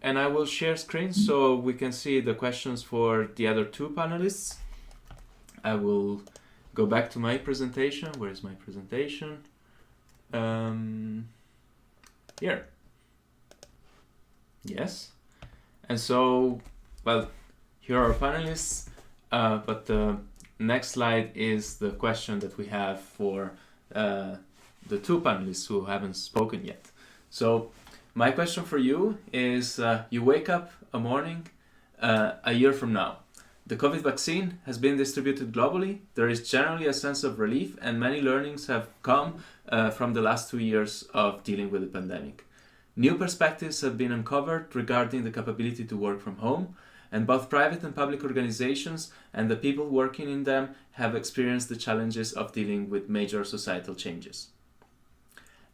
and I will share screen so we can see the questions for the other two panelists. I will go back to my presentation. Where is my presentation? Here. Yes. And so, well, here are our panelists, but the next slide is the question that we have for the two panelists who haven't spoken yet. So my question for you is, you wake up a morning a year from now. The COVID vaccine has been distributed globally. There is generally a sense of relief, and many learnings have come from the last 2 years of dealing with the pandemic. New perspectives have been uncovered regarding the capability to work from home, and both private and public organizations and the people working in them have experienced the challenges of dealing with major societal changes.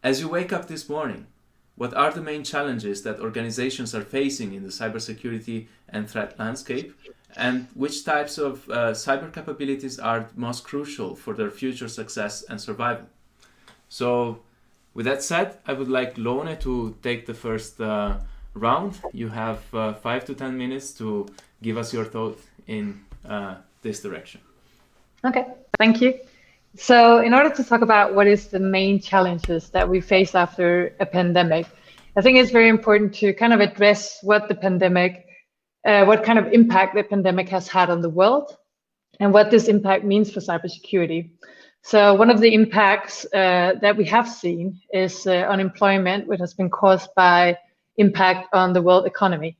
As you wake up this morning, what are the main challenges that organizations are facing in the cybersecurity and threat landscape, and which types of cyber capabilities are most crucial for their future success and survival? So, with that said, I would like Lone to take the first round. You have 5 to 10 minutes to give us your thought in this direction. Okay, thank you. So in order to talk about what is the main challenges that we face after a pandemic, I think it's very important to kind of address what the pandemic, what kind of impact the pandemic has had on the world and what this impact means for cybersecurity. So one of the impacts that we have seen is unemployment, which has been caused by impact on the world economy.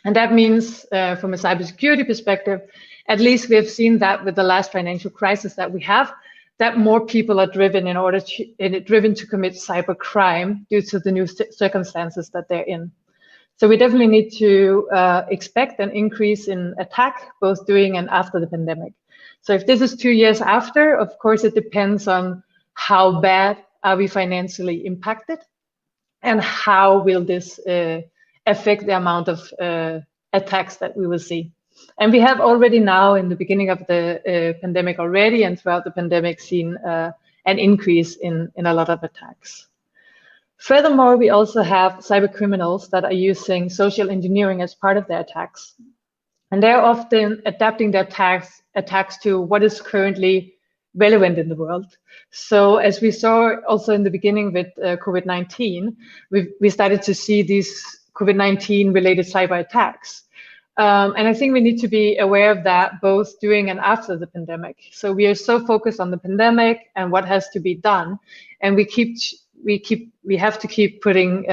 And that means from a cybersecurity perspective, at least we have seen that with the last financial crisis that we have, that more people are driven to commit cyber crime due to the new circumstances that they're in. So we definitely need to expect an increase in attack, both during and after the pandemic. So if this is 2 years after, of course, it depends on how bad are we financially impacted and how will this affect the amount of attacks that we will see. And we have already now in the beginning of the pandemic already and throughout the pandemic seen an increase in a lot of attacks. Furthermore, we also have cyber criminals that are using social engineering as part of their attacks. And they're often adapting their attacks to what is currently relevant in the world. So as we saw also in the beginning with COVID-19, we started to see these COVID-19 related cyber attacks. And I think we need to be aware of that both during and after the pandemic. So we are so focused on the pandemic and what has to be done. And we have to keep putting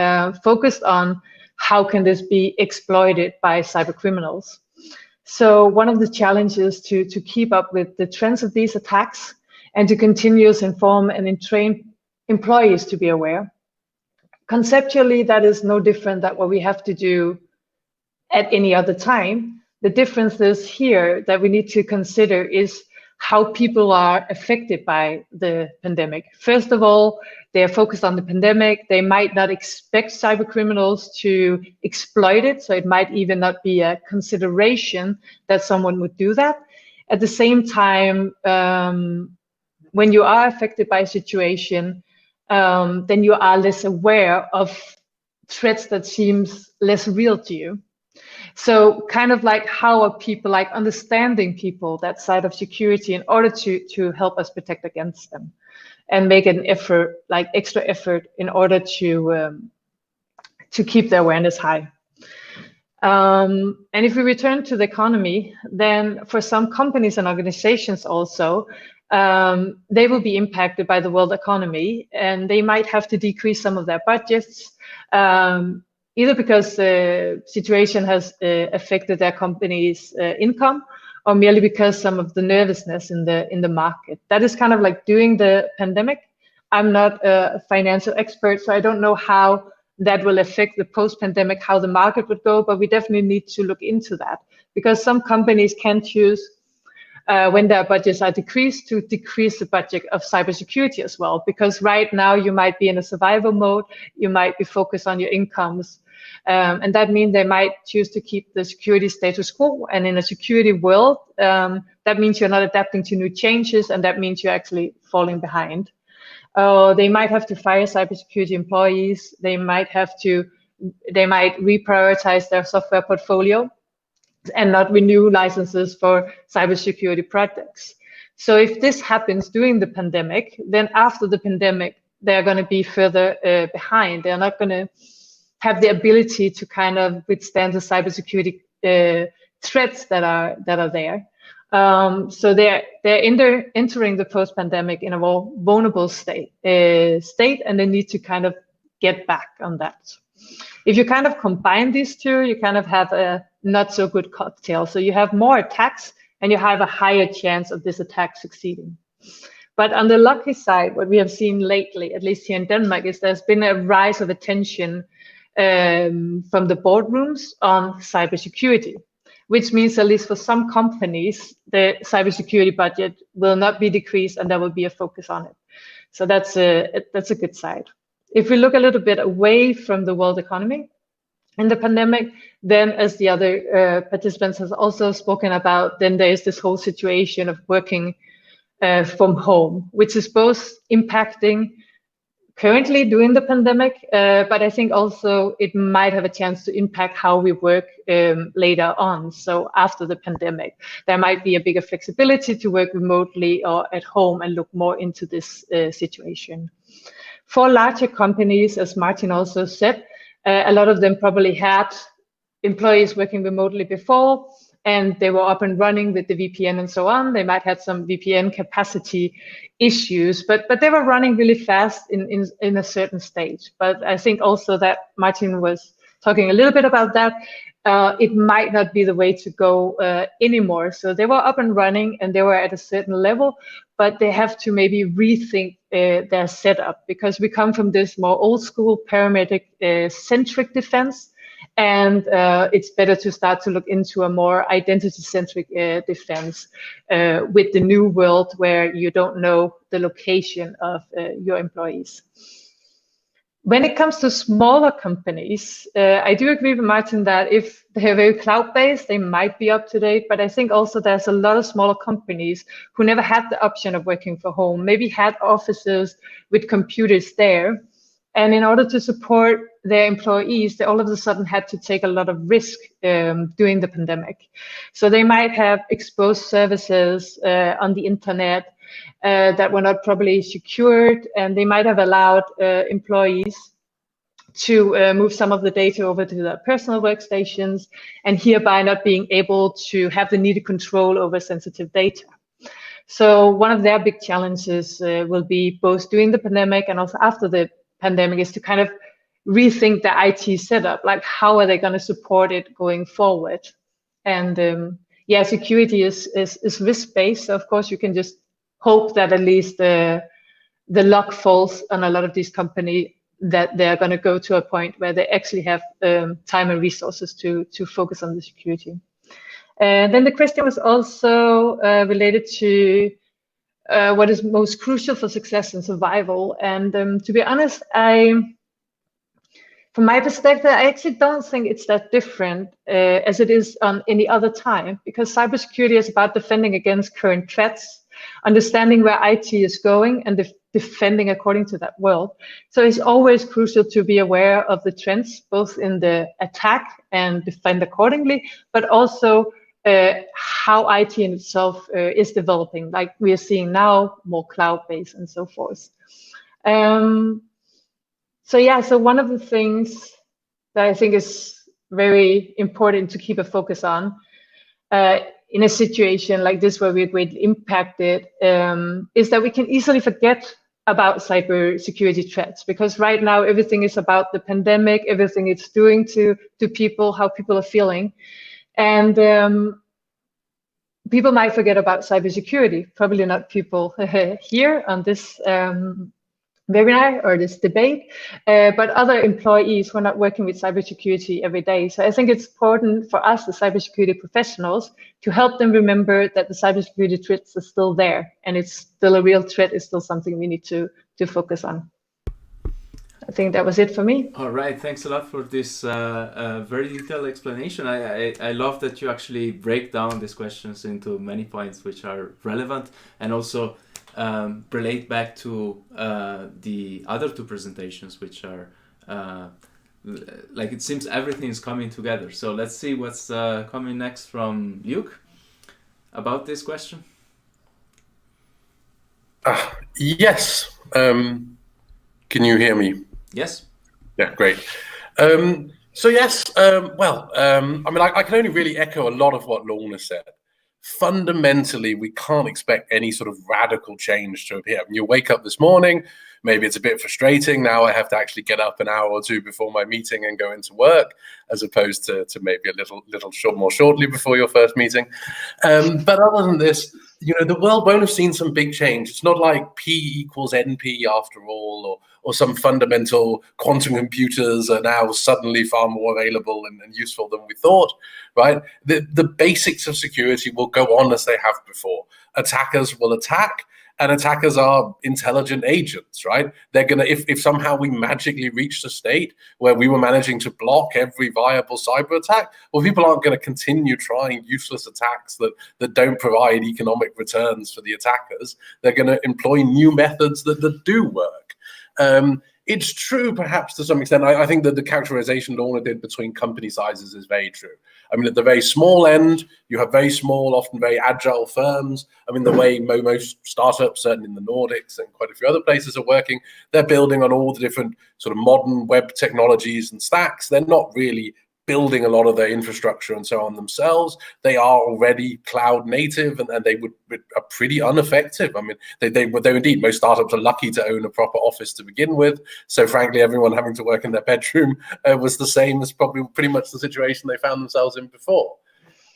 focus on how can this be exploited by cyber criminals. So one of the challenges to keep up with the trends of these attacks and to continuously inform and train employees to be aware. Conceptually, that is no different than what we have to do at any other time. The difference is here that we need to consider is how people are affected by the pandemic. First of all, they are focused on the pandemic. They might not expect cyber criminals to exploit it, so it might even not be a consideration that someone would do that. At the same time, when you are affected by a situation, then you are less aware of threats that seems less real to you. So kind of like how are people like understanding people that side of security in order to help us protect against them and make an effort, like extra effort in order to keep the awareness high. And if we return to the economy, then for some companies and organizations also, they will be impacted by the world economy and they might have to decrease some of their budgets, either because the situation has affected their company's income or merely because some of the nervousness in the market. That is kind of like during the pandemic. I'm not a financial expert, so I don't know how that will affect the post-pandemic, how the market would go, but we definitely need to look into that because some companies can choose when their budgets are decreased to decrease the budget of cybersecurity as well. Because right now you might be in a survival mode, you might be focused on your incomes. And that means they might choose to keep the security status quo. And in a security world, that means you're not adapting to new changes, and that means you're actually falling behind. They might have to fire cybersecurity employees. They might have to they might reprioritize their software portfolio and not renew licenses for cybersecurity projects. So if this happens during the pandemic, then after the pandemic, they're going to be further behind. They're not going to have the ability to kind of withstand the cybersecurity threats that are there. So they're entering the post-pandemic in a more vulnerable state, and they need to kind of get back on that. If you kind of combine these two, you kind of have a not so good cocktail. So you have more attacks and you have a higher chance of this attack succeeding. But on the lucky side, what we have seen lately, at least here in Denmark, is there's been a rise of attention from the boardrooms on cybersecurity, which means at least for some companies, the cybersecurity budget will not be decreased and there will be a focus on it. So that's a good side. If we look a little bit away from the world economy in the pandemic, then as the other participants has also spoken about, then there is this whole situation of working from home, which is both impacting currently during the pandemic, but I think also it might have a chance to impact how we work later on. So after the pandemic, there might be a bigger flexibility to work remotely or at home and look more into this situation. For larger companies, as Martin also said, a lot of them probably had employees working remotely before, and they were up and running with the VPN and so on. They might have some VPN capacity issues, but they were running really fast in a certain stage. But I think also that Martin was talking a little bit about that. It might not be the way to go anymore. So they were up and running and they were at a certain level, but they have to maybe rethink their setup, because we come from this more old school paramedic centric defense. And it's better to start to look into a more identity-centric defense with the new world where you don't know the location of your employees. When it comes to smaller companies, I do agree with Martin that if they're very cloud-based, they might be up to date. But I think also there's a lot of smaller companies who never had the option of working from home, maybe had offices with computers there. And in order to support their employees, they all of a sudden had to take a lot of risk during the pandemic. So they might have exposed services on the internet that were not properly secured, and they might have allowed employees to move some of the data over to their personal workstations, and hereby not being able to have the needed control over sensitive data. So one of their big challenges will be both during the pandemic and also after the pandemic is to kind of rethink the IT setup, like how are they going to support it going forward? And yeah, security is risk-based. So of course, you can just hope that at least the luck falls on a lot of these companies, that they're going to go to a point where they actually have time and resources to focus on the security. Then the question was also related to what is most crucial for success and survival. And to be honest, from my perspective, I actually don't think it's that different as it is on any other time, because cybersecurity is about defending against current threats, understanding where IT is going, and defending according to that world. So it's always crucial to be aware of the trends, both in the attack and defend accordingly, but also how IT in itself is developing, like we are seeing now, more cloud-based and so forth. So yeah, so one of the things that I think is very important to keep a focus on in a situation like this where we're greatly impacted is that we can easily forget about cybersecurity threats, because right now everything is about the pandemic, everything it's doing to people, how people are feeling. And people might forget about cybersecurity, probably not people here on this webinar or this debate, but other employees who are not working with cybersecurity every day. So I think it's important for us, the cybersecurity professionals, to help them remember that the cybersecurity threats are still there, and it's still a real threat, it's still something we need to focus on. I think that was it for me. All right, thanks a lot for this very detailed explanation. I love that you actually break down these questions into many points which are relevant, and also relate back to the other two presentations, which are like it seems everything is coming together. So let's see what's coming next from Luke about this question. Yes. Can you hear me? Yes. Yeah, great. So yes, I mean, I can only really echo a lot of what Lorna said. Fundamentally, we can't expect any sort of radical change to appear. When you wake up this morning, maybe it's a bit frustrating. Now I have to actually get up an hour or two before my meeting and go into work, as opposed to maybe a little more shortly before your first meeting. But other than this, the world won't have seen some big change. It's not like P equals NP after all, or some fundamental quantum computers are now suddenly far more available and useful than we thought, right? The basics of security will go on as they have before. Attackers will attack, and attackers are intelligent agents, right? They're gonna, if somehow we magically reached a state where we were managing to block every viable cyber attack, well, people aren't gonna continue trying useless attacks that don't provide economic returns for the attackers. They're gonna employ new methods that do work. It's true, perhaps to some extent. I think that the characterization Lorna did between company sizes is very true. I mean, at the very small end, you have very small, often very agile firms. I mean, the way most startups, certainly in the Nordics and quite a few other places, are working, they're building on all the different sort of modern web technologies and stacks. They're not really building a lot of their infrastructure and so on themselves. They are already cloud native, and they are pretty ineffective. I mean, they indeed, most startups are lucky to own a proper office to begin with. So frankly, everyone having to work in their bedroom was the same as probably pretty much the situation they found themselves in before.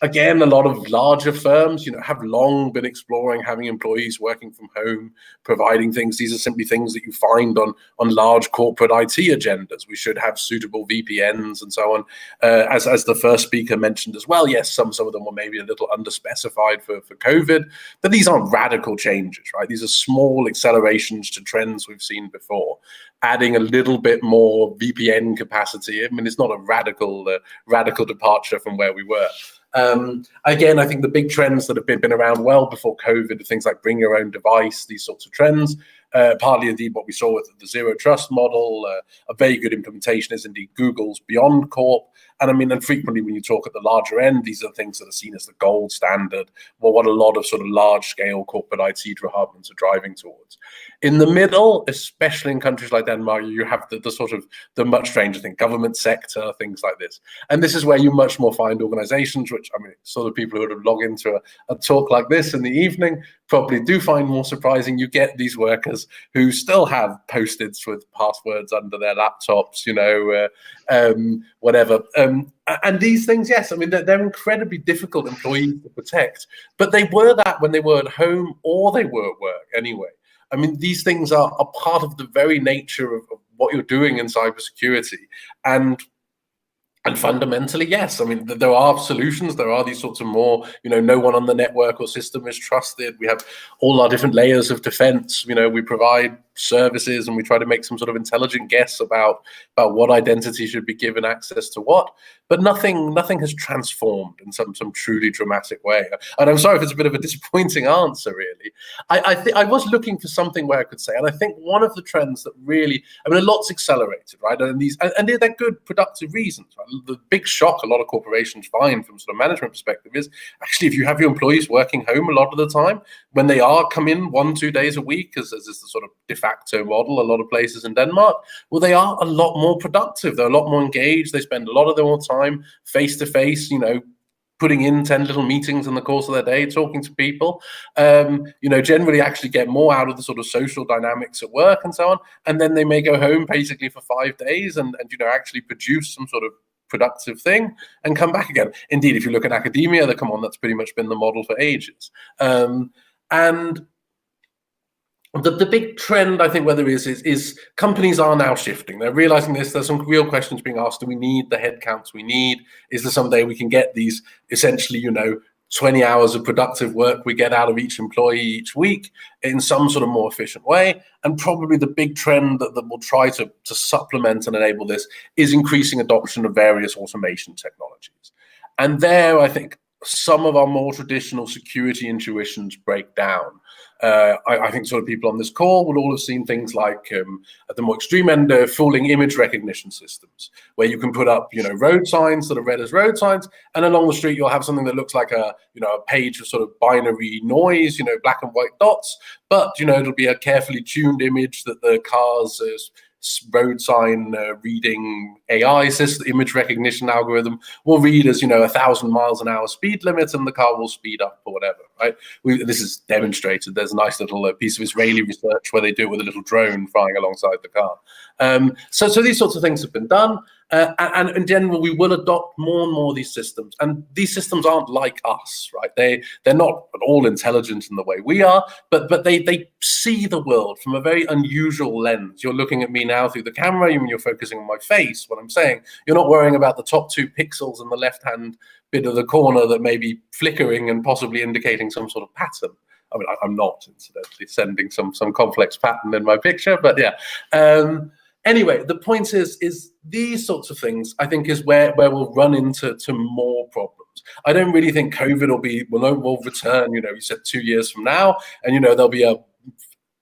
Again, a lot of larger firms, have long been exploring having employees working from home, providing things. These are simply things that you find on large corporate IT agendas. We should have suitable VPNs and so on. As the first speaker mentioned as well, yes, some of them were maybe a little underspecified for COVID, but these aren't radical changes, right? These are small accelerations to trends we've seen before. Adding a little bit more VPN capacity, I mean, it's not a radical departure from where we were. Again, I think the big trends that have been around well before COVID are things like bring your own device, these sorts of trends. Partly indeed what we saw with the zero trust model. A very good implementation is indeed Google's Beyond Corp. And I mean, and frequently when you talk at the larger end, these are things that are seen as the gold standard, well, what a lot of sort of large scale corporate IT departments are driving towards. In the middle, especially in countries like Denmark, you have the sort of the much stranger thing, government sector, things like this. And this is where you much more find organizations, which, I mean, sort of people who would have logged into a talk like this in the evening probably do find more surprising. You get these workers who still have Post-its with passwords under their laptops, whatever. And these things, yes, I mean, they're incredibly difficult employees to protect, but they were that when they were at home or they were at work anyway. I mean, these things are part of the very nature of what you're doing in cybersecurity. And fundamentally, yes, I mean, there are solutions. There are these sorts of more, no one on the network or system is trusted. We have all our different layers of defense. We provide services and we try to make some sort of intelligent guess about what identity should be given access to what. But nothing has transformed in some truly dramatic way. And I'm sorry if it's a bit of a disappointing answer, really. I was looking for something where I could say, and I think one of the trends that really, I mean, a lot's accelerated, right? And they're good, productive reasons, right? The big shock a lot of corporations find from sort of management perspective is actually if you have your employees working home a lot of the time, when they are come in 1-2 days a week, as is the sort of de facto model a lot of places in Denmark, well, they are a lot more productive. They're a lot more engaged. They spend a lot of their time face to face, putting in 10 little meetings in the course of their day, talking to people, generally actually get more out of the sort of social dynamics at work and so on. And then they may go home basically for 5 days and actually produce some sort of productive thing and come back again. Indeed, if you look at academia, that's pretty much been the model for ages. And the big trend, I think, whether is companies are now shifting. They're realizing this. There's some real questions being asked. Do we need the headcounts we need? Is there some day we can get these essentially, 20 hours of productive work we get out of each employee each week in some sort of more efficient way? And probably the big trend that will try to supplement and enable this is increasing adoption of various automation technologies. And there, I think, some of our more traditional security intuitions break down. I think sort of people on this call will all have seen things like at the more extreme end, fooling image recognition systems, where you can put up, road signs that are read as road signs, and along the street you'll have something that looks like a page of sort of binary noise, black and white dots, but it'll be a carefully tuned image that the car's road sign reading AI system, image recognition algorithm will read as 1,000 miles an hour speed limit, and the car will speed up or whatever, right? This is demonstrated. There's a nice little piece of Israeli research where they do it with a little drone flying alongside the car. So these sorts of things have been done, and in general we will adopt more and more of these systems. And these systems aren't like us, right? They're not at all intelligent in the way we are, but they see the world from a very unusual lens. You're looking at me now through the camera, you're focusing on my face, what I'm saying. You're not worrying about the top 2 pixels in the left-hand bit of the corner that may be flickering and possibly indicating some sort of pattern. I mean, I'm not, incidentally, sending some complex pattern in my picture, but yeah. Anyway, the point is these sorts of things, I think, is where we'll run into more problems. I don't really think COVID will return, you said 2 years from now, and, there'll be a,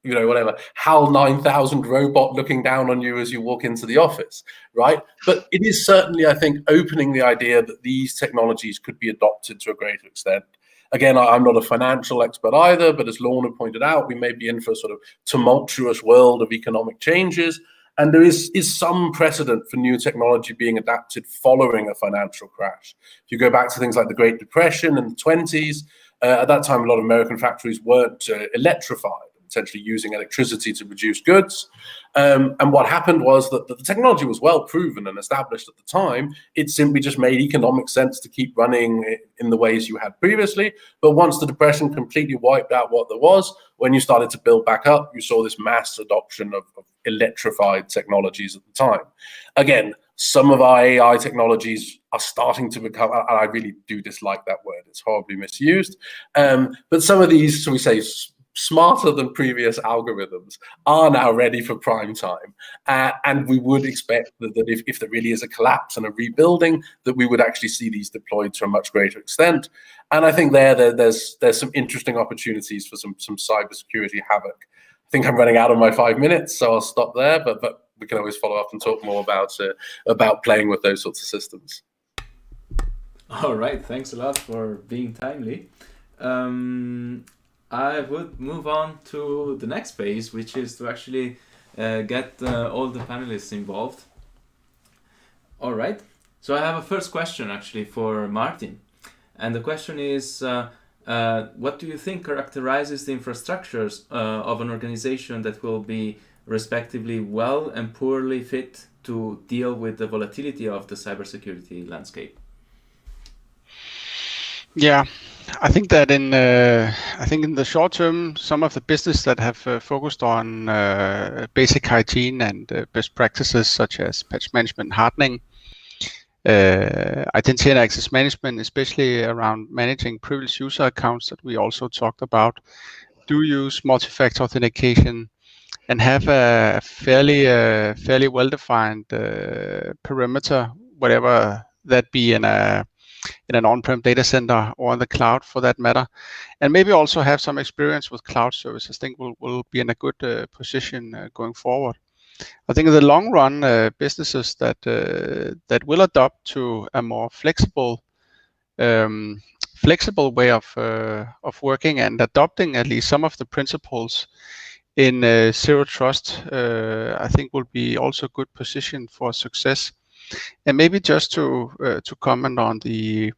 whatever, HAL 9000 robot looking down on you as you walk into the office, right? But it is certainly, I think, opening the idea that these technologies could be adopted to a greater extent. Again, I'm not a financial expert either, but as Lorna pointed out, we may be in for a sort of tumultuous world of economic changes. And there is some precedent for new technology being adapted following a financial crash. If you go back to things like the Great Depression in the 20s, at that time, a lot of American factories weren't electrified, essentially using electricity to produce goods. And what happened was that the technology was well proven and established at the time. It simply just made economic sense to keep running in the ways you had previously. But once the Depression completely wiped out what there was, when you started to build back up, you saw this mass adoption of electrified technologies at the time. Again, some of our AI technologies are starting to become, and I really do dislike that word, it's horribly misused, but some of these, shall we say, smarter than previous algorithms are now ready for prime time. And we would expect that if there really is a collapse and a rebuilding, that we would actually see these deployed to a much greater extent. And I think there's some interesting opportunities for some cybersecurity havoc. I think I'm running out of my 5 minutes, so I'll stop there, but we can always follow up and talk more about playing with those sorts of systems. All right, thanks a lot for being timely. I would move on to the next phase, which is to actually get all the panelists involved. All right, so I have a first question actually for Martin. And the question is, what do you think characterizes the infrastructures of an organization that will be respectively well and poorly fit to deal with the volatility of the cybersecurity landscape? Yeah, I think that in the short term, some of the business that have focused on basic hygiene and best practices such as patch management, hardening, identity and access management, especially around managing privileged user accounts that we also talked about, do use multi-factor authentication and have a fairly well-defined perimeter, whatever that be in an on-prem data center or in the cloud for that matter, and maybe also have some experience with cloud services. I think will be in a good position going forward. I think in the long run, businesses that will adopt to a more flexible way of working and adopting at least some of the principles in zero trust, I think will be also a good position for success. And maybe just to comment on the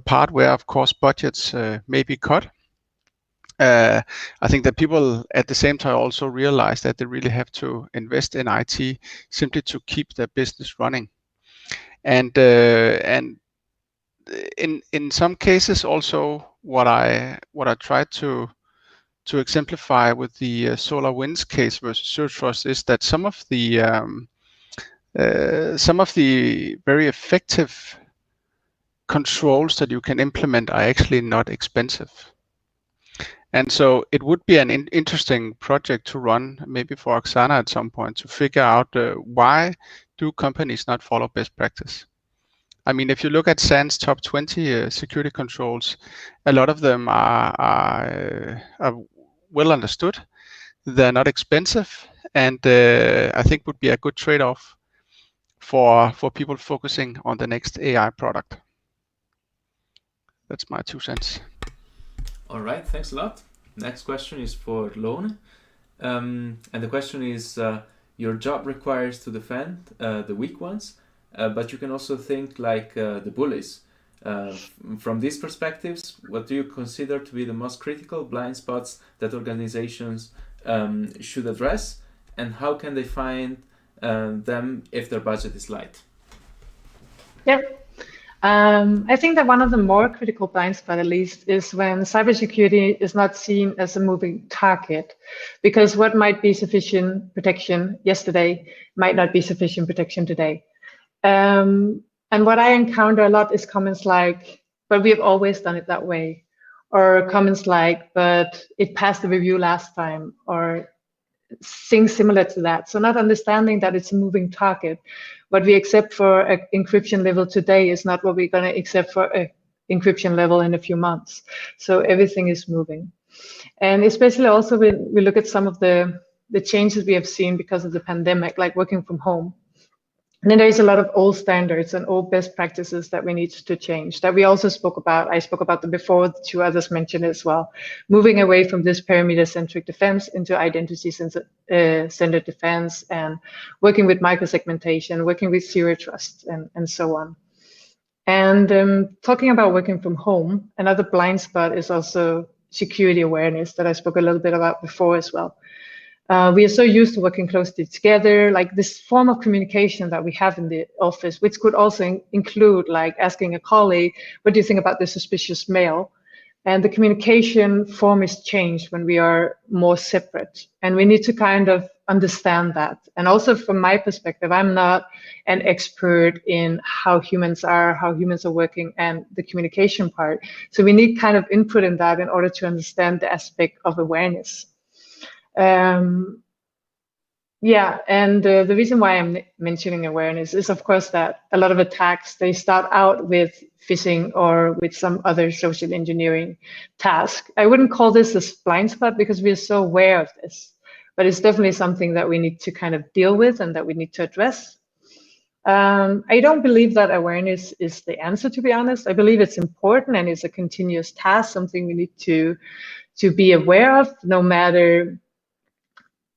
part where, of course, budgets may be cut. I think that people at the same time also realize that they really have to invest in IT simply to keep their business running. And in some cases also, what I tried to exemplify with the SolarWinds case versus zero trust is that some of the very effective controls that you can implement are actually not expensive. And so it would be an interesting project to run, maybe for Oksana at some point, to figure out why do companies not follow best practice. I mean, if you look at SANS top 20 security controls, a lot of them are well understood. They're not expensive, and I think would be a good trade-off for people focusing on the next AI product. That's my 2 cents. All right, thanks a lot. Next question is for Lone. And the question is, your job requires to defend the weak ones, but you can also think like the bullies. From these perspectives, what do you consider to be the most critical blind spots that organizations should address, and how can they find them if their budget is light? Yeah. I think that one of the more critical blind spots, at least, is when cybersecurity is not seen as a moving target, because what might be sufficient protection yesterday might not be sufficient protection today. And what I encounter a lot is comments like, but we have always done it that way, or comments like, but it passed the review last time, or things similar to that. So not understanding that it's a moving target. What we accept for an encryption level today is not what we're going to accept for an encryption level in a few months. So everything is moving. And especially also when we look at some of the changes we have seen because of the pandemic, like working from home. And then there is a lot of old standards and old best practices that we need to change, that we also spoke about. I spoke about them before, the 2 others mentioned it as well. Moving away from this parameter-centric defense into identity-centered defense, and working with microsegmentation, working with zero trust, and so on. And talking about working from home, another blind spot is also security awareness that I spoke a little bit about before as well. We are so used to working closely together, like this form of communication that we have in the office, which could also include like asking a colleague, what do you think about this suspicious mail? And the communication form is changed when we are more separate. And we need to kind of understand that. And also from my perspective, I'm not an expert in how humans are working, and the communication part. So we need kind of input in that in order to understand the aspect of awareness. Yeah, and the reason why I'm mentioning awareness is, of course, that a lot of attacks, they start out with phishing or with some other social engineering task. I wouldn't call this a blind spot because we are so aware of this, but it's definitely something that we need to kind of deal with and that we need to address. I don't believe that awareness is the answer, to be honest. I believe it's important and it's a continuous task, something we need to be aware of no matter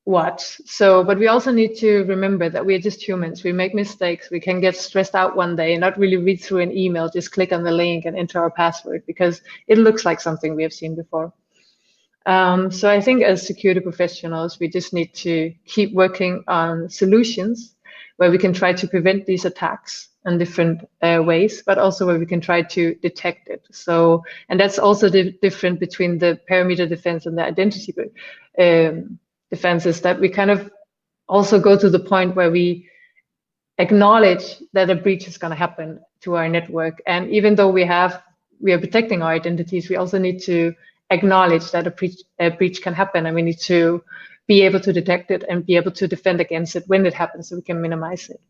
what. So, but we also need to remember that we are just humans. We make mistakes. We can get stressed out one day and not really read through an email, just click on the link and enter our password because it looks like something we have seen before. So I think as security professionals, we just need to keep working on solutions where we can try to prevent these attacks in different ways, but also where we can try to detect it. So, and that's also the difference between the perimeter defense and the identity defenses, that we kind of also go to the point where we acknowledge that a breach is going to happen to our network. And even though we are protecting our identities, we also need to acknowledge that a breach can happen, and we need to be able to detect it and be able to defend against it when it happens so we can minimize it.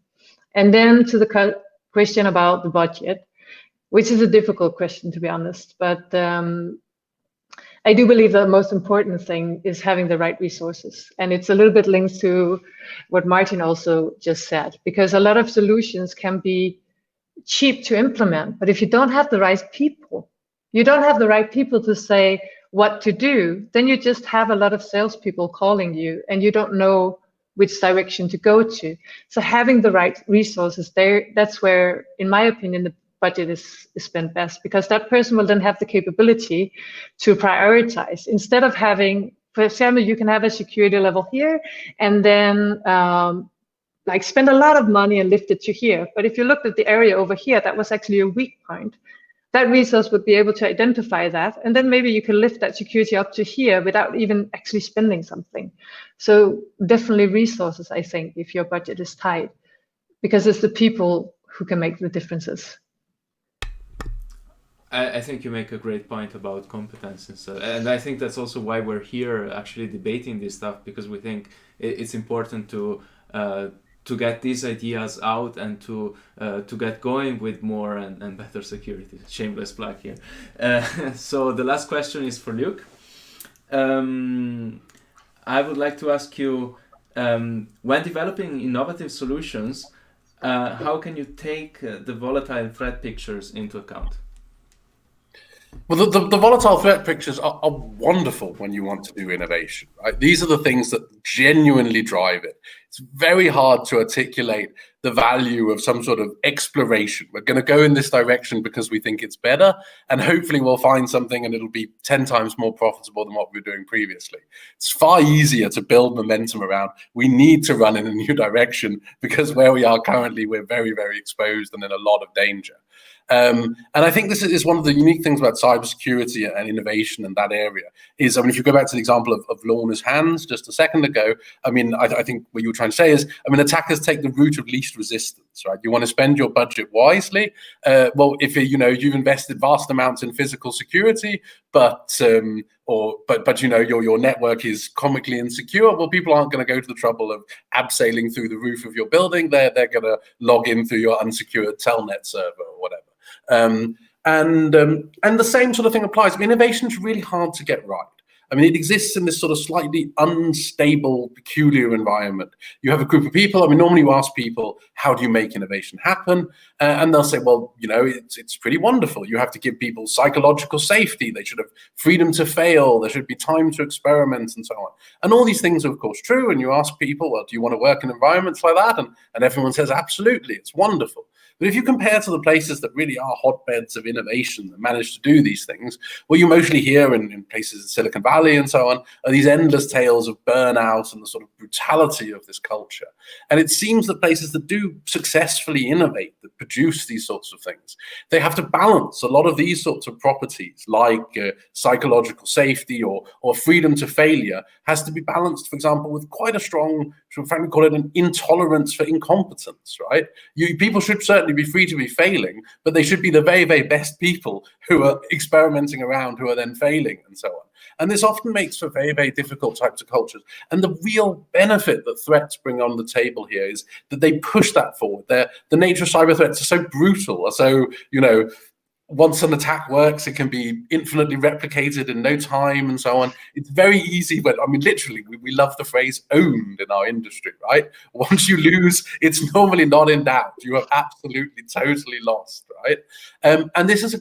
And then to the question about the budget, which is a difficult question, to be honest, but I do believe that the most important thing is having the right resources. And it's a little bit linked to what Martin also just said, because a lot of solutions can be cheap to implement, but if you don't have the right people, to say what to do, then you just have a lot of salespeople calling you and you don't know which direction to go to. So having the right resources there, that's where, in my opinion, the budget is spent best, because that person will then have the capability to prioritize. Instead of having, for example, you can have a security level here and then like spend a lot of money and lift it to here. But if you looked at the area over here, that was actually a weak point. That resource would be able to identify that, and then maybe you can lift that security up to here without even actually spending something. So definitely resources, I think, if your budget is tight, because it's the people who can make the differences. I think you make a great point about competence and so, and I think that's also why we're here actually debating this stuff, because we think it's important to get these ideas out and to get going with more and better security. Shameless plug here. So the last question is for Luke. I would like to ask you, when developing innovative solutions, how can you take the volatile threat pictures into account? Well, the volatile threat pictures are wonderful when you want to do innovation, right? These are the things that genuinely drive it. It's very hard to articulate the value of some sort of exploration. We're going to go in this direction because we think it's better, and hopefully we'll find something and it'll be 10 times more profitable than what we were doing previously. It's far easier to build momentum around, we need to run in a new direction because where we are currently, we're very, very exposed and in a lot of danger. And I think this is one of the unique things about cybersecurity and innovation in that area is, I mean, if you go back to the example of Lorna's hands just a second ago, I mean, I think what you were trying to say is, I mean, attackers take the route of least resistance, right? You want to spend your budget wisely. Well, if you've invested vast amounts in physical security, but your network is comically insecure, well, people aren't going to go to the trouble of abseiling through the roof of your building. They're going to log in through your unsecured telnet server or whatever. And the same sort of thing applies. I mean, innovation is really hard to get right. I mean, it exists in this sort of slightly unstable, peculiar environment. You have a group of people. I mean, normally you ask people, how do you make innovation happen? And they'll say, well, it's pretty wonderful. You have to give people psychological safety. They should have freedom to fail. There should be time to experiment and so on. And all these things are, of course, true. And you ask people, well, do you want to work in environments like that? And everyone says, absolutely, it's wonderful. But if you compare to the places that really are hotbeds of innovation that manage to do these things, what you mostly hear in places in Silicon Valley and so on are these endless tales of burnout and the sort of brutality of this culture. And it seems that places that do successfully innovate, that produce these sorts of things, they have to balance a lot of these sorts of properties like psychological safety or freedom to failure has to be balanced, for example, with quite a strong, frankly call it an intolerance for incompetence, right? People should certainly be free to be failing, but they should be the very, very best people who are experimenting around, who are then failing and so on. And this often makes for very, very difficult types of cultures. And the real benefit that threats bring on the table here is that they push that forward. The nature of cyber threats are so brutal, so, once an attack works, it can be infinitely replicated in no time and so on. It's very easy, but I mean, literally, we love the phrase owned in our industry, right? Once you lose, it's normally not in doubt. You have absolutely, totally lost, right? And this is,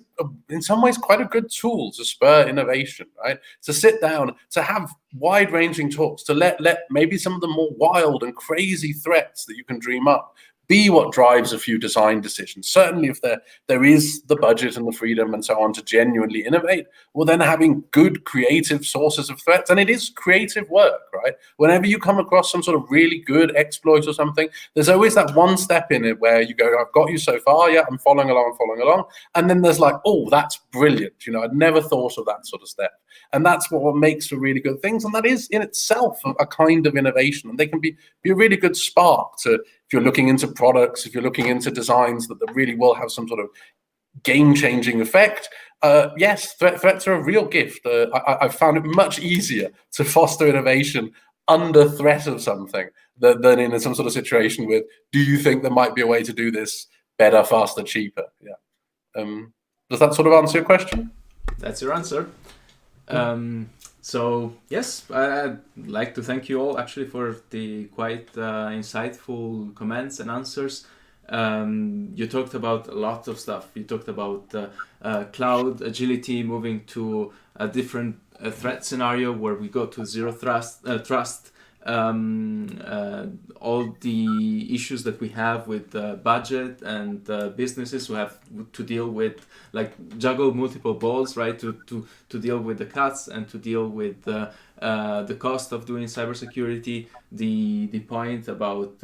in some ways, quite a good tool to spur innovation, right? To sit down, to have wide-ranging talks, to let maybe some of the more wild and crazy threats that you can dream up be what drives a few design decisions. Certainly if there is the budget and the freedom and so on to genuinely innovate, well, then having good creative sources of threats, and it is creative work, right? Whenever you come across some sort of really good exploit or something, there's always that one step in it where you go, I've got you so far, yeah, I'm following along. And then there's like, oh, that's brilliant. I'd never thought of that sort of step. And that's what makes for really good things. And that is in itself a kind of innovation. And they can be a really good spark to, if you're looking into products, if you're looking into designs that really will have some sort of game-changing effect, yes, threats are a real gift. I've found it much easier to foster innovation under threat of something than in some sort of situation with, do you think there might be a way to do this better, faster, cheaper? Yeah. Does that sort of answer your question? That's your answer. So yes, I'd like to thank you all actually for the quite insightful comments and answers. You talked about a lot of stuff. You talked about cloud agility, moving to a different threat scenario where we go to zero trust, all the issues that we have with budget and businesses who have to deal with, like, juggle multiple balls, right? To deal with the cuts and to deal with the cost of doing cybersecurity. The point about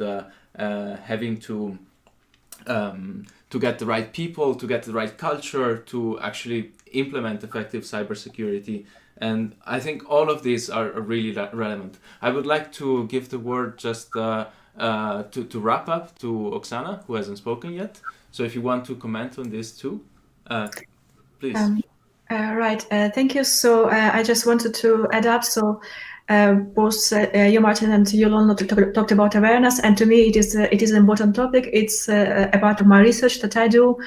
having to get the right people, to get the right culture, to actually implement effective cybersecurity. And I think all of these are really relevant. I would like to give the word just to wrap up to Oksana, who hasn't spoken yet. So if you want to comment on this too, please. Right. Thank you. So I just wanted to add up. So both you, Martin, and you, Lon, talked about awareness, and to me, it is an important topic. It's a part of my research that I do,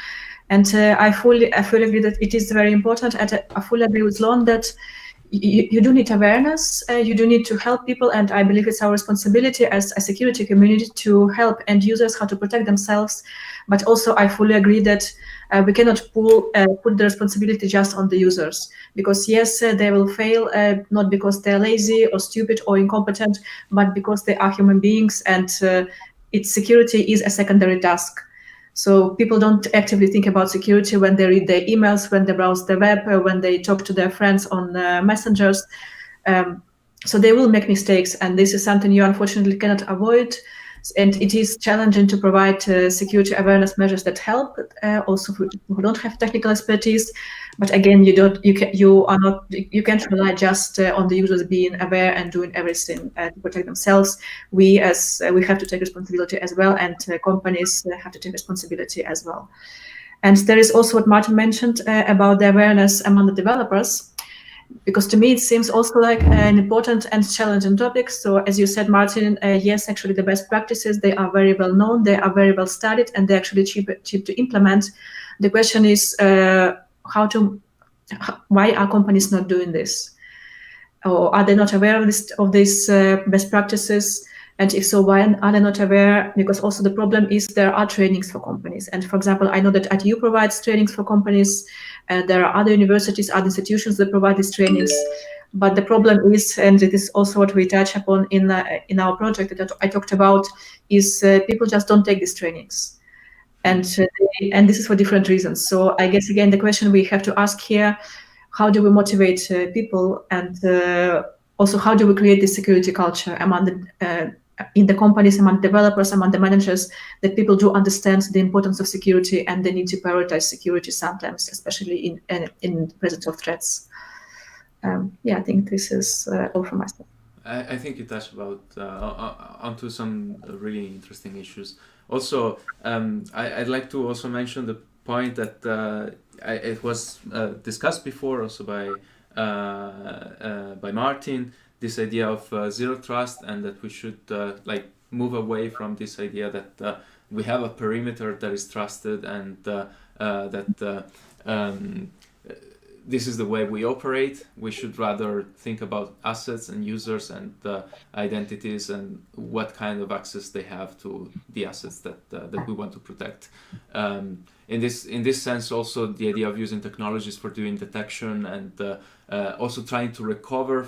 and I fully agree that it is very important. And I fully agree with Lon that you do need awareness, you do need to help people, and I believe it's our responsibility as a security community to help end users how to protect themselves. But also I fully agree that we cannot put the responsibility just on the users, because yes, they will fail, not because they're lazy or stupid or incompetent, but because they are human beings, and its security is a secondary task. So people don't actively think about security when they read their emails, when they browse the web, when they talk to their friends on messengers. So they will make mistakes, and this is something you unfortunately cannot avoid. And it is challenging to provide security awareness measures that help, also who don't have technical expertise. But again, you can't rely just on the users being aware and doing everything to protect themselves. We have to take responsibility as well, and companies have to take responsibility as well. And there is also what Martin mentioned about the awareness among the developers, because to me it seems also like an important and challenging topic. So as you said, Martin, yes, actually the best practices, they are very well known, they are very well studied, and they're actually cheap to implement. The question is why are companies not doing this? Or are they not aware of these best practices? And if so, why are they not aware? Because also the problem is there are trainings for companies. And for example, I know that ITU provides trainings for companies. There are other universities, other institutions that provide these trainings. But the problem is, and it is also what we touch upon in our project that I talked about, is people just don't take these trainings. And this is for different reasons. So I guess, again, the question we have to ask here, how do we motivate people, and also how do we create this security culture among in the companies, among developers, among the managers, that people do understand the importance of security and they need to prioritize security sometimes, especially in the presence of threats. I think this is all from myself. I think you touched onto some really interesting issues. Also, I'd like to also mention the point that it was discussed before also by Martin, this idea of zero trust, and that we should move away from this idea that we have a perimeter that is trusted, and that this is the way we operate. We should rather think about assets and users and identities and what kind of access they have to the assets that we want to protect. In this sense, also the idea of using technologies for doing detection and also trying to recover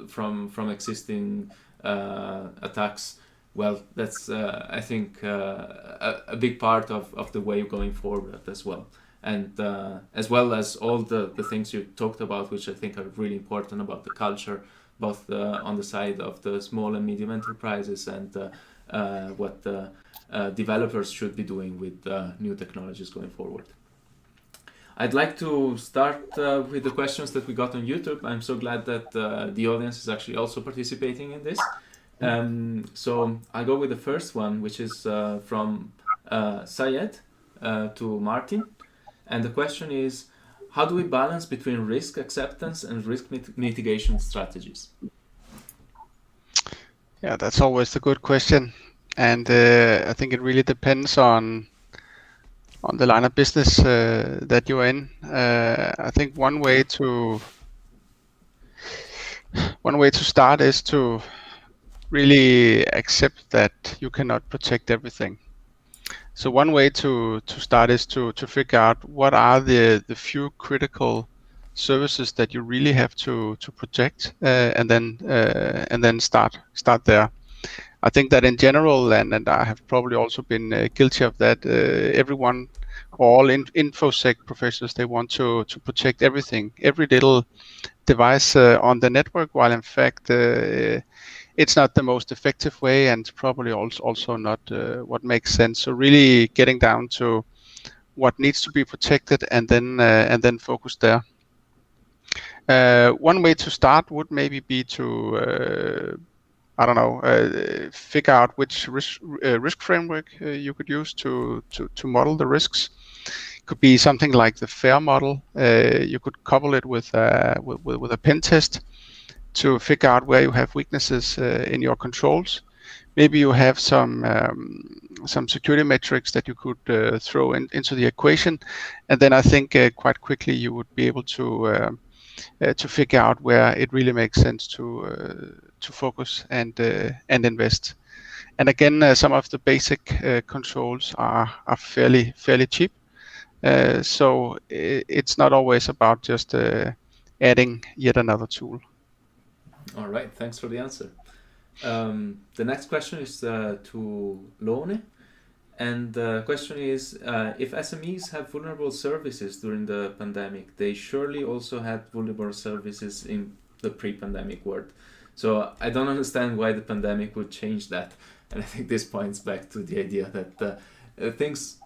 from existing attacks. Well, that's I think a big part of the way going forward as well. And as well as all the things you talked about, which I think are really important about the culture, both on the side of the small and medium enterprises and what developers should be doing with new technologies going forward. I'd like to start with the questions that we got on YouTube. I'm so glad that the audience is actually also participating in this. So I'll go with the first one, which is from Syed to Martin. And the question is, how do we balance between risk acceptance and risk mitigation strategies? Yeah, that's always the good question. And I think it really depends on the line of business that you're in. I think one way to start is to really accept that you cannot protect everything. So one way to start is to figure out what are the few critical services that you really have to protect, and then start there. I think that in general, and I have probably also been guilty of that, everyone, all InfoSec professionals, they want to protect everything, every little device on the network, while in fact it's not the most effective way, and probably also not what makes sense. So really getting down to what needs to be protected, and then focus there. One way to start would maybe be to figure out which risk framework you could use to model the risks. It could be something like the FAIR model. You could couple it with a pen test to figure out where you have weaknesses in your controls. Maybe you have some security metrics that you could throw into the equation, and then I think quite quickly you would be able to to figure out where it really makes sense to focus and invest. And again, some of the basic controls are fairly cheap. So it's not always about just adding yet another tool. All right, thanks for the answer. The next question is to Lone. And the question is, if SMEs have vulnerable services during the pandemic, they surely also had vulnerable services in the pre-pandemic world. So I don't understand why the pandemic would change that. And I think this points back to the idea that things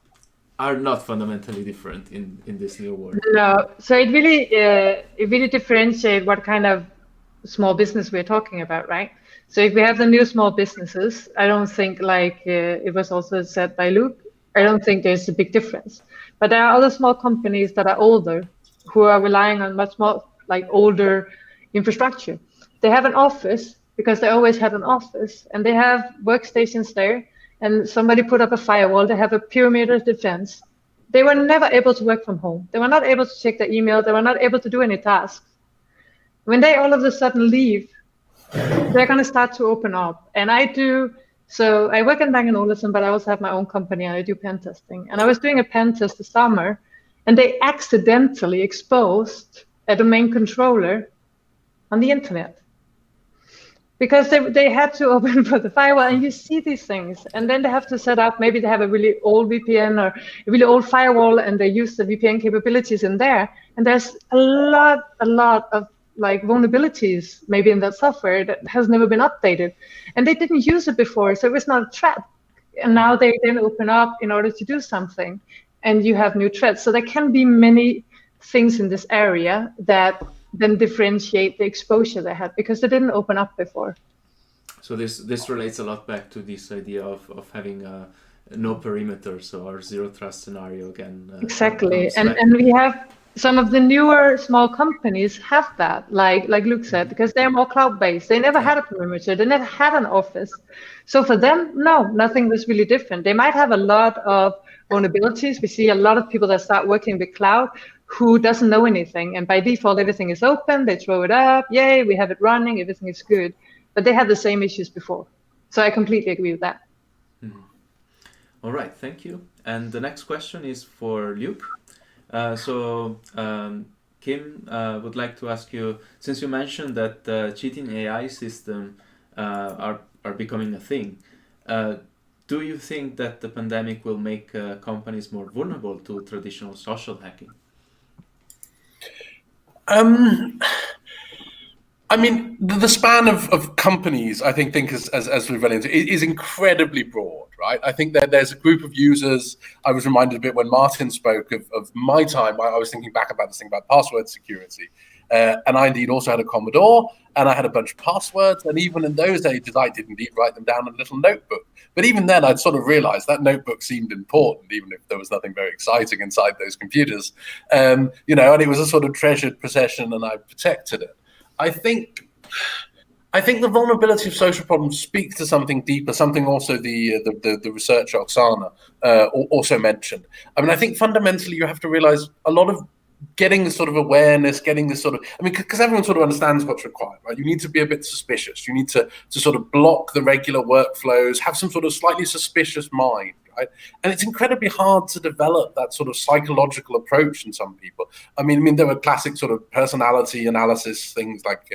are not fundamentally different in this new world. No, so it really differentiates what kind of small business we're talking about, right? So if we have the new small businesses, I don't think, like it was also said by Luke, I don't think there's a big difference. But there are other small companies that are older who are relying on much more like older infrastructure. They have an office because they always had an office, and they have workstations there, and somebody put up a firewall. They have a perimeter defense. They were never able to work from home. They were not able to check their email. They were not able to do any tasks. When they all of a sudden leave, they're going to start to open up. And I work in Bang & Olufsen, but I also have my own company and I do pen testing. And I was doing a pen test this summer, and they accidentally exposed a domain controller on the internet because they had to open for the firewall. And you see these things, and then they have to set up, maybe they have a really old VPN or a really old firewall, and they use the VPN capabilities in there. And there's a lot of like vulnerabilities maybe in that software that has never been updated, and they didn't use it before, so it was not a threat. And now they then open up in order to do something, and you have new threats. So there can be many things in this area that then differentiate the exposure they had because they didn't open up before. So this relates a lot back to this idea of having no perimeters, or zero trust scenario again. Exactly, and we have some of the newer small companies have that, like Luke said, because they're more cloud-based. They never had a perimeter. They never had an office. So for them, no, nothing was really different. They might have a lot of vulnerabilities. We see a lot of people that start working with cloud who doesn't know anything. And by default, everything is open. They throw it up. Yay, we have it running. Everything is good. But they had the same issues before. So I completely agree with that. Mm-hmm. All right, thank you. And the next question is for Luke. Kim would like to ask you, since you mentioned that the cheating AI system are becoming a thing, do you think that the pandemic will make companies more vulnerable to traditional social hacking? I mean, the span of companies, I think as we've run into, is incredibly broad, right? I think that there's a group of users. I was reminded a bit when Martin spoke of my time. I was thinking back about this thing about password security. And I indeed also had a Commodore, and I had a bunch of passwords. And even in those ages, I did indeed write them down in a little notebook. But even then, I'd sort of realized that notebook seemed important, even if there was nothing very exciting inside those computers. And it was a sort of treasured possession, and I protected it. I think the vulnerability of social problems speaks to something deeper, something also the researcher Oksana also mentioned. I mean, I think fundamentally you have to realize a lot of getting this sort of awareness, getting this sort of, because everyone sort of understands what's required, right? You need to be a bit suspicious. You need to sort of block the regular workflows, have some sort of slightly suspicious mind, right? And it's incredibly hard to develop that sort of psychological approach in some people. I mean, there were classic sort of personality analysis things like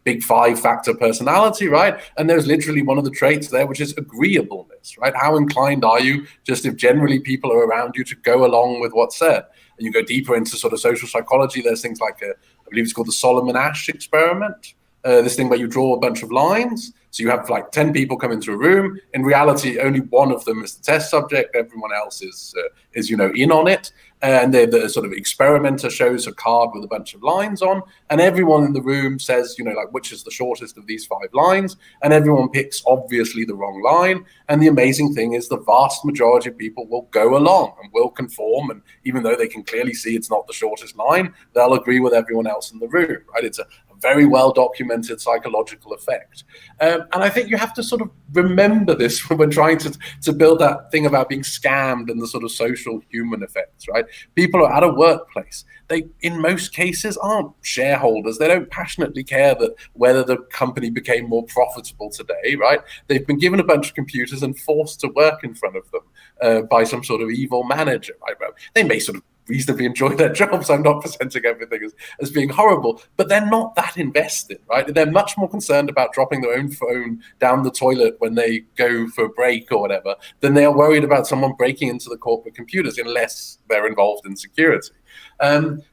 big 5-factor personality, right? And there's literally one of the traits there, which is agreeableness, right? How inclined are you, just if generally people are around you, to go along with what's said? And you go deeper into sort of social psychology, there's things like, I believe it's called the Solomon Asch experiment, this thing where you draw a bunch of lines. So you have like 10 people come into a room. In reality, only one of them is the test subject. Everyone else is in on it. And the sort of experimenter shows a card with a bunch of lines on, and everyone in the room says, which is the shortest of these 5 lines, and everyone picks obviously the wrong line. And the amazing thing is the vast majority of people will go along and will conform, and even though they can clearly see it's not the shortest line, they'll agree with everyone else in the room, right? It's a very well documented psychological effect. And I think you have to sort of remember this when we're trying to build that thing about being scammed and the sort of social human effects, right? People are at a workplace. They, in most cases, aren't shareholders. They don't passionately care that whether the company became more profitable today, right? They've been given a bunch of computers and forced to work in front of them by some sort of evil manager, right? They may sort of reasonably enjoy their jobs. I'm not presenting everything as being horrible, but they're not that invested, right? They're much more concerned about dropping their own phone down the toilet when they go for a break or whatever than they are worried about someone breaking into the corporate computers, unless they're involved in security.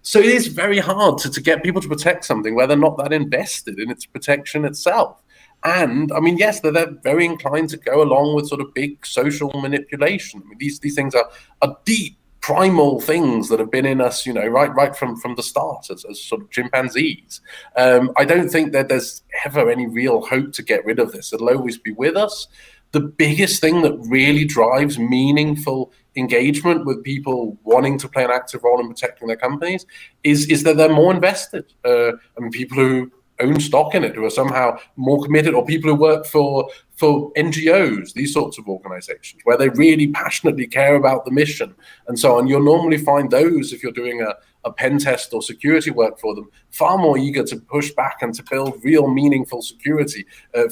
So it is very hard to get people to protect something where they're not that invested in its protection itself. And I mean, yes, they're very inclined to go along with sort of big social manipulation. I mean, these things are deep, primal things that have been in us, right from the start as sort of chimpanzees. I don't think that there's ever any real hope to get rid of this. It'll always be with us. The biggest thing that really drives meaningful engagement with people wanting to play an active role in protecting their companies is that they're more invested. I mean, people who own stock in it, who are somehow more committed, or people who work for NGOs, these sorts of organizations, where they really passionately care about the mission and so on. You'll normally find those, if you're doing a pen test or security work for them, far more eager to push back and to build real meaningful security,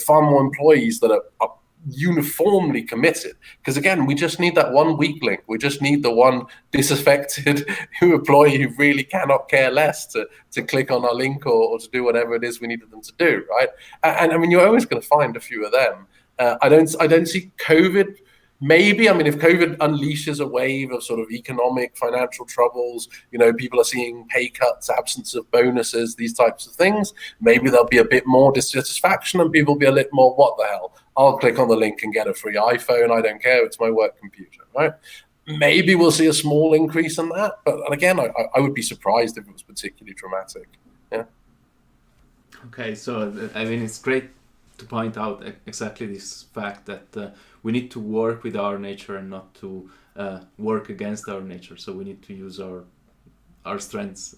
far more employees that are uniformly committed, because again, we just need that one weak link. We just need the one disaffected employee who really cannot care less to click on our link or to do whatever it is we needed them to do, right? And I mean, you're always going to find a few of them. I don't see COVID. Maybe, I mean, if COVID unleashes a wave of sort of economic, financial troubles, people are seeing pay cuts, absence of bonuses, these types of things, maybe there'll be a bit more dissatisfaction and people will be a little more, what the hell? I'll click on the link and get a free iPhone. I don't care. It's my work computer, right? Maybe we'll see a small increase in that. But again, I would be surprised if it was particularly dramatic. Yeah. Okay, so I mean, it's great to point out exactly this fact that we need to work with our nature and not to work against our nature. So we need to use our strengths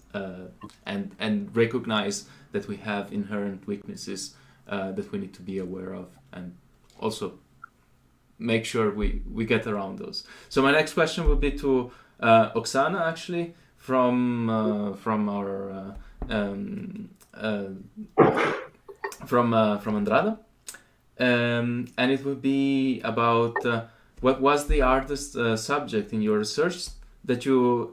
and recognize that we have inherent weaknesses that we need to be aware of, and also make sure we get around those. So my next question would be to Oksana, actually, from our from Andrada, and it would be about what was the hardest subject in your research that you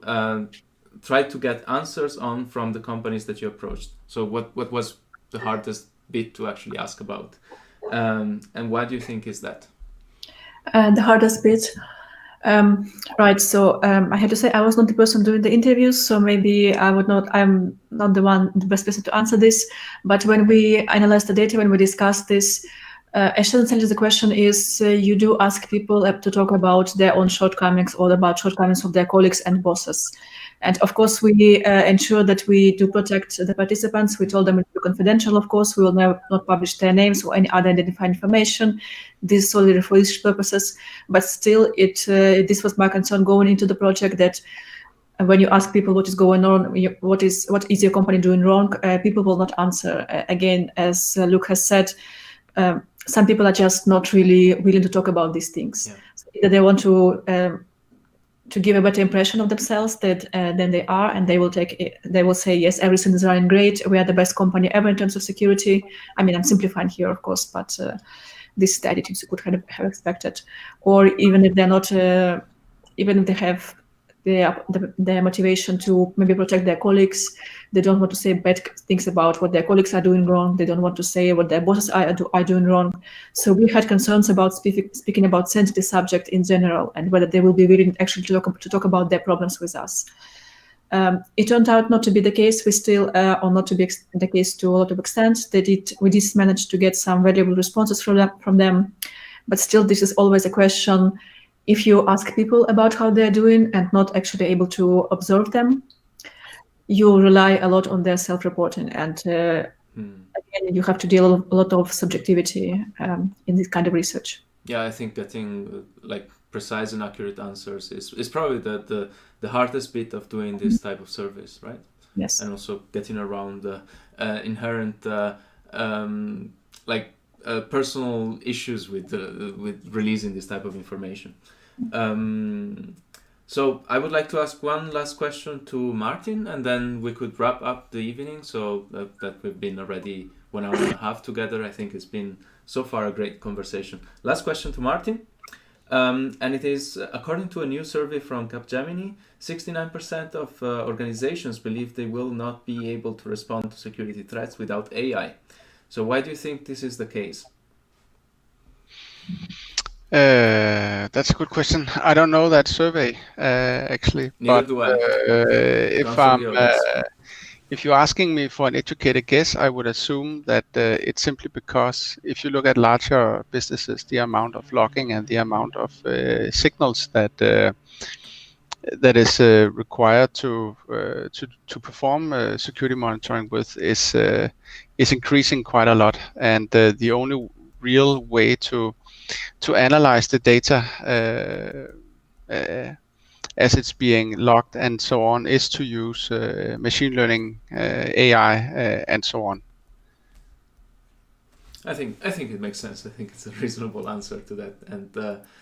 tried to get answers on from the companies that you approached. So what was the hardest bit to actually ask about, and why do you think is that? The hardest bit, right? So I have to say I was not the person doing the interviews, so maybe I'm not the best person to answer this. But when we analyze the data, when we discuss this, essentially the question is you do ask people to talk about their own shortcomings or about shortcomings of their colleagues and bosses. And of course, we ensure that we do protect the participants. We told them it will be confidential, of course. We will not publish their names or any other identifying information. This is solely for research purposes. But still, this was my concern going into the project, that when you ask people what is going on, what is your company doing wrong, people will not answer. Again, as Luke has said, some people are just not really willing to talk about these things. Yeah. So either they want to give a better impression of themselves than they are, and they will say, yes, everything is running great, we are the best company ever in terms of security. I mean, I'm simplifying here, of course, but this is the attitude you could have expected. Or even if they're not, even if they have their motivation to maybe protect their colleagues, they don't want to say bad things about what their colleagues are doing wrong. They don't want to say what their bosses are doing wrong. So we had concerns about speaking about sensitive subject in general, and whether they will be willing actually to talk about their problems with us. It turned out not to be the case. We still, or not to be the case to a lot of extent. We did manage to get some valuable responses from them, but still, this is always a question. If you ask people about how they're doing and not actually able to observe them, you rely a lot on their self-reporting, and again, you have to deal with a lot of subjectivity in this kind of research. Yeah, I think getting precise and accurate answers is probably the hardest bit of doing this type of service, right? Yes. and also getting around the inherent personal issues with releasing this type of information. So I would like to ask one last question to Martin, and then we could wrap up the evening, so that we've been already 1 hour and a half together. I think it's been so far a great conversation. Last question to Martin, and it is, according to a new survey from Capgemini, 69% of organizations believe they will not be able to respond to security threats without AI. So why do you think this is the case? That's a good question. I don't know that survey actually. Neither but do I. If you're asking me for an educated guess, I would assume that it's simply because if you look at larger businesses, the amount of logging and the amount of signals that is required to perform security monitoring with is increasing quite a lot, and the only real way to analyze the data as it's being logged and so on is to use machine learning, AI, and so on. I think it makes sense. I think it's a reasonable answer to that, and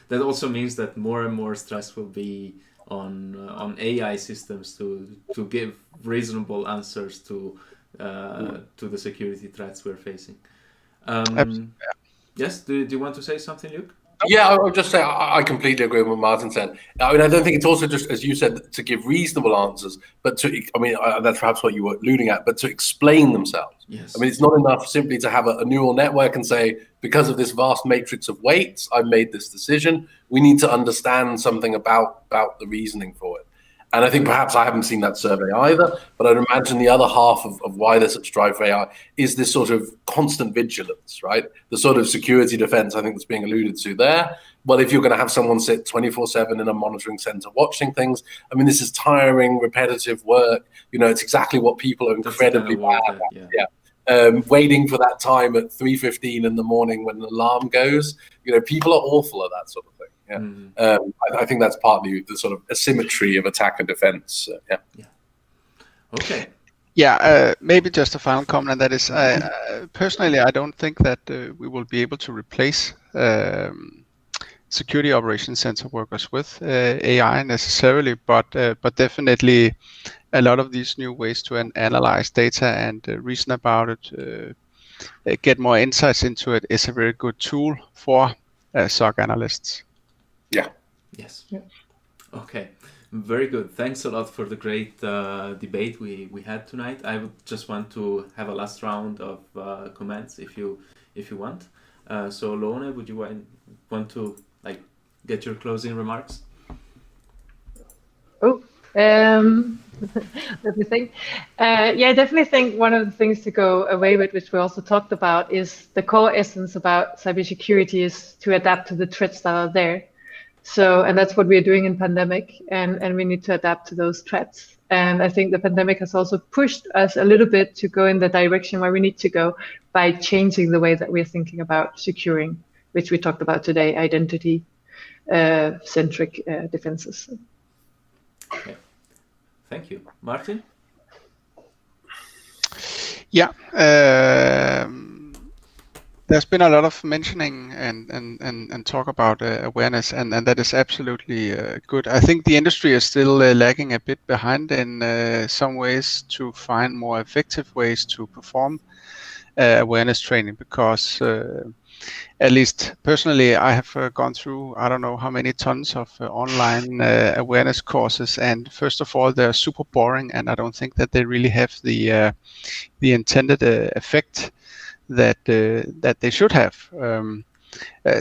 that also means that more and more stress will be on AI systems to give reasonable answers to the security threats we're facing. Yes, do you want to say something, Luke? Yeah, I would just say I completely agree with what Martin said. I mean, I don't think it's also just, as you said, to give reasonable answers, but that's perhaps what you were alluding at, but to explain themselves. Yes. I mean, it's not enough simply to have a neural network and say, because of this vast matrix of weights, I've made this decision. We need to understand something about the reasoning for it. And I think perhaps I haven't seen that survey either, but I'd imagine the other half of why there's such drive for AI is this sort of constant vigilance, right? The sort of security defense I think that's being alluded to there. Well, if you're going to have someone sit 24/7 in a monitoring center watching things, I mean, this is tiring, repetitive work. You know, it's exactly what people are incredibly bad at. Yeah. Waiting for that time at 3:15 in the morning when the alarm goes. You know, people are awful at that sort of thing. Yeah. Mm-hmm. I think that's partly the sort of asymmetry of attack and defense. Yeah. Okay. Yeah, maybe just a final comment, and that is, personally, I don't think that we will be able to replace security operations center workers with AI necessarily, but definitely a lot of these new ways to analyze data and reason about it, get more insights into it, is a very good tool for SOC analysts. Yeah. Yes. Yeah. Okay. Very good. Thanks a lot for the great debate we had tonight. I would just want to have a last round of comments if you want. So Lone, would you want to get your closing remarks? Let me think. I definitely think one of the things to go away with, which we also talked about, is the core essence about cybersecurity is to adapt to the threats that are there. So, and that's what we're doing in pandemic, and we need to adapt to those threats. And I think the pandemic has also pushed us a little bit to go in the direction where we need to go by changing the way that we're thinking about securing, which we talked about today, identity centric defenses. Okay. Thank you. Martin? Yeah. There's been a lot of mentioning and talk about awareness, and that is absolutely good. I think the industry is still lagging a bit behind in some ways to find more effective ways to perform awareness training, because at least personally, I have gone through, I don't know how many tons of online awareness courses, and first of all, they're super boring, and I don't think that they really have the intended effect that they should have.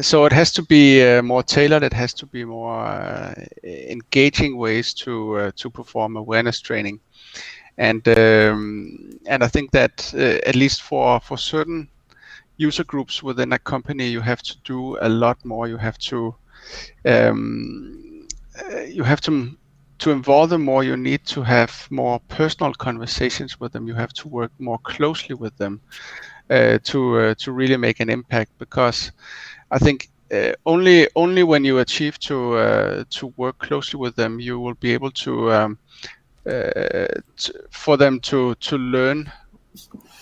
So it has to be more tailored. It has to be more engaging ways to perform awareness training, and I think that at least for certain user groups within a company, you have to do a lot more. You have to involve them more. You need to have more personal conversations with them. You have to work more closely with them to really make an impact, because I think only when you achieve to work closely with them, you will be able to for them to learn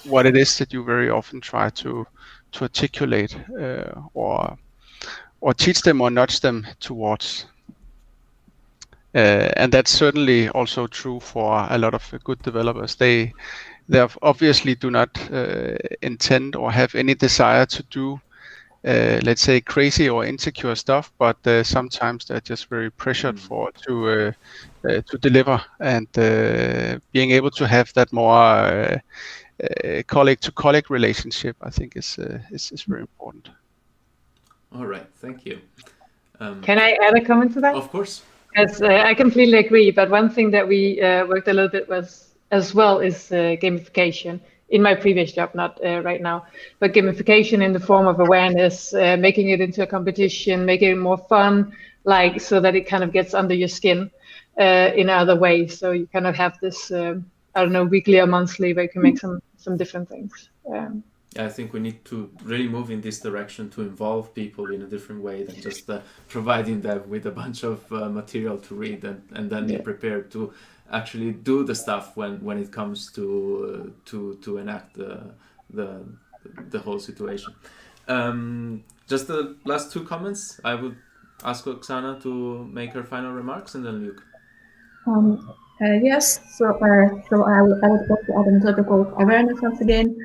what it is that you very often try to articulate or teach them or nudge them towards. And that's certainly also true for a lot of good developers. They obviously do not intend or have any desire to do, let's say, crazy or insecure stuff, but sometimes they're just very pressured to deliver, and being able to have that more colleague-to-colleague relationship, I think, is very important. All right, thank you. Can I add a comment to that? Of course. Yes, I completely agree. But one thing that we worked a little bit with as well is gamification. In my previous job, not right now, but gamification in the form of awareness, making it into a competition, making it more fun, like so that it kind of gets under your skin in other ways. So you kind of have this, I don't know, weekly or monthly where you can make some different things. I think we need to really move in this direction to involve people in a different way than just providing them with a bunch of material to read and then be prepared to actually do the stuff when it comes to enact the whole situation. Just the last two comments. I would ask Oksana to make her final remarks, and then Luke. Yes. So I would also add on the topic of awareness once again.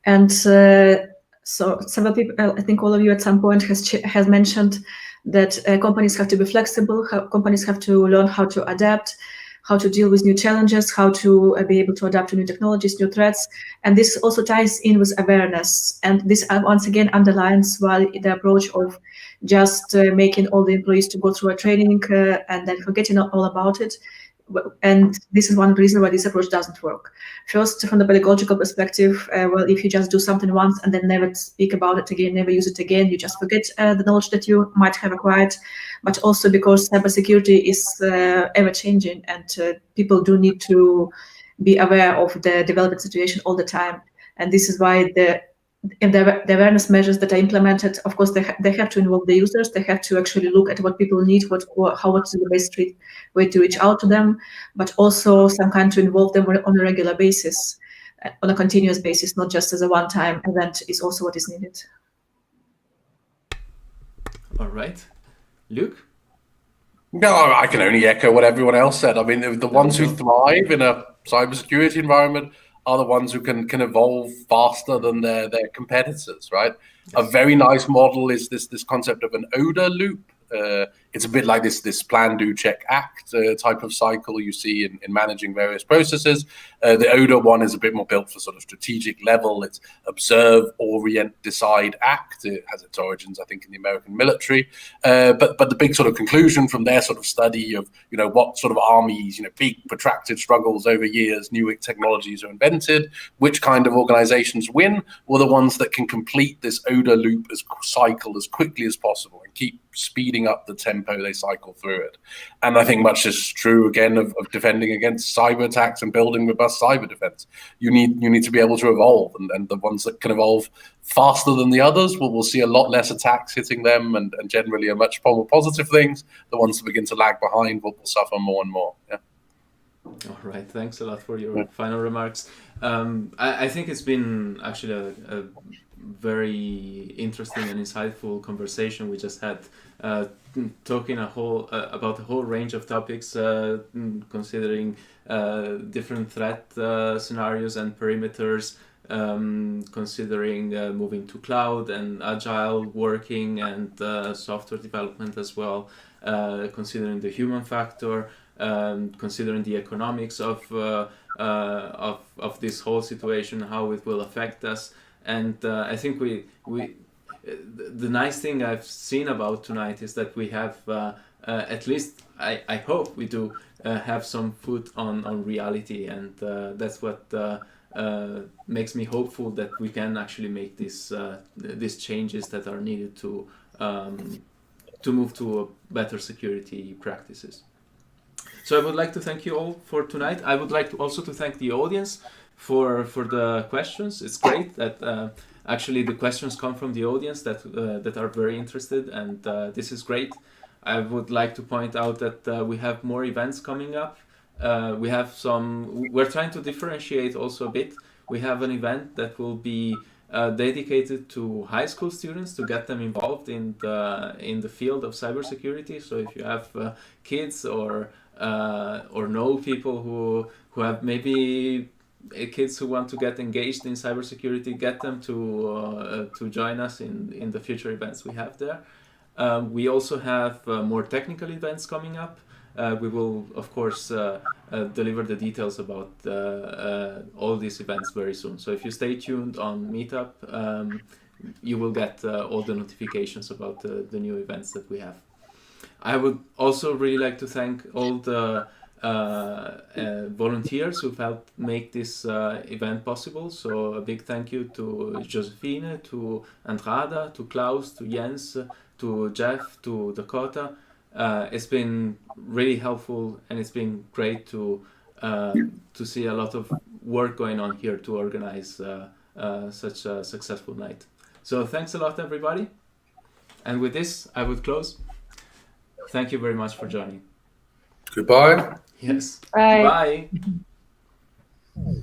And so several people, I think all of you at some point has mentioned that companies have to be flexible, companies have to learn how to adapt, how to deal with new challenges, how to be able to adapt to new technologies, new threats. And this also ties in with awareness. And this once again underlines why the approach of just making all the employees to go through a training and then forgetting all about it. And this is one reason why this approach doesn't work. First, from the pedagogical perspective, well, if you just do something once and then never speak about it again, never use it again, you just forget the knowledge that you might have acquired. But also because cybersecurity is ever-changing, and people do need to be aware of the developing situation all the time. And this is why the awareness measures that are implemented, of course, they have to involve the users. They have to actually look at what people need, what's the best way to reach out to them, but also some kind to involve them on a regular basis, on a continuous basis, not just as a one-time event is also what is needed. All right. Luke? No, I can only echo what everyone else said. I mean, the ones who thrive in a cybersecurity environment are the ones who can evolve faster than their competitors, right? Yes. A very nice model is this concept of an OWASP loop. It's a bit like this plan, do, check, act type of cycle you see in managing various processes. The OWASP one is a bit more built for sort of strategic level. It's observe, orient, decide, act. It has its origins, I think, in the American military. But the big sort of conclusion from their sort of study of, what sort of armies, big protracted struggles over years, new technologies are invented, which kind of organizations win, were the ones that can complete this OWASP loop cycle as quickly as possible and keep speeding up the tempo they cycle through it. And I think much is true again of defending against cyber attacks and building robust cyber defense. You need to be able to evolve, and the ones that can evolve faster than the others will see a lot less attacks hitting them and generally a much more positive things. The ones that begin to lag behind will suffer more and more. Yeah. All right, thanks a lot for your final remarks. I think it's been actually a very interesting and insightful conversation we just had, talking about a whole range of topics, considering different threat scenarios and perimeters, considering moving to cloud and agile working and software development as well, considering the human factor, considering the economics of this whole situation, how it will affect us. And I think the nice thing I've seen about tonight is that we have, at least I hope we do, have some foot on reality, and that's what makes me hopeful that we can actually make these changes that are needed to move to better security practices. So I would like to thank you all for tonight. I would like also to thank the audience for the questions. It's great that actually the questions come from the audience that are very interested, and this is great. I would like to point out that we have more events coming up we're trying to differentiate also a bit. We have an event that will be dedicated to high school students to get them involved in the field of cybersecurity. So if you have kids or know people who have maybe kids who want to get engaged in cybersecurity, get them to join us in the future events we have there. We also have more technical events coming up. We will, of course, deliver the details about all these events very soon. So if you stay tuned on Meetup, you will get all the notifications about the new events that we have. I would also really like to thank all the volunteers who've helped make this event possible. So a big thank you to Josephine, to Andrada, to Klaus, to Jens, to Jeff, to Dakota. It's been really helpful, and it's been great to see a lot of work going on here to organize such a successful night. So thanks a lot, everybody. And with this, I would close. Thank you very much for joining. Goodbye. Yes. Bye. Bye.